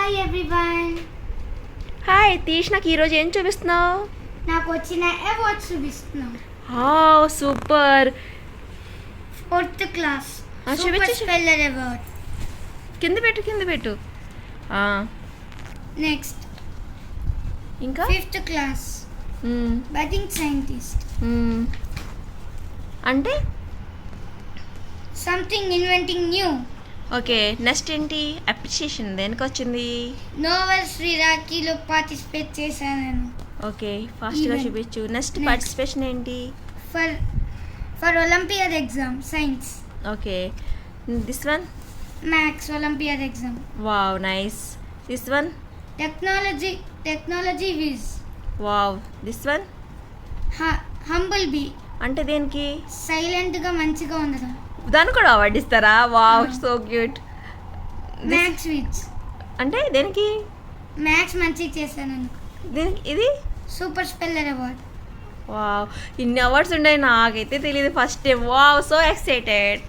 Hi everyone. Hi తీష్, నాకు ఈరోజు ఏం చూపిస్తున్నావు? నాకు వచ్చిన అవార్డ్స్ చూపిస్తున్నాను. సూపర్. 4th క్లాస్ సూపర్ చూపించు. Speller award. కింద పెట్టు. నెక్స్ట్ ఇంకా 5th class hmm. Budding scientist. అంటే something inventing new. Okay, next ఏంటి? అప్రిషియేషన్ దేనికి వచ్చింది? నోవెల్ శ్రీరాకీలో పార్టిసిపేట్ చేశాను నేను. ఓకే, ఫాస్ట్గా Event. చూపించు. Next Next. పార్టిసిపేషన్ ఏంటి? For olympiad exam science. Okay, this one. Maths olympiad exam. Wow, nice. This one. Technology whiz. Wow, this one. Humble bee. అంటే దేనికి? సైలెంట్గా మంచిగా ఉండడం. దాన్ని కూడా అవార్డు ఇస్తారా? Wow, so cute. Maths whiz. అంటే దేనికి? మ్యాథ్స్ మంచిగా చేశాను. దీనికి ఇది. Super speller award. వావ్, ఇన్ని అవార్డ్స్ ఉన్నాయి, నాకైతే తెలియదు first time. Wow, so excited.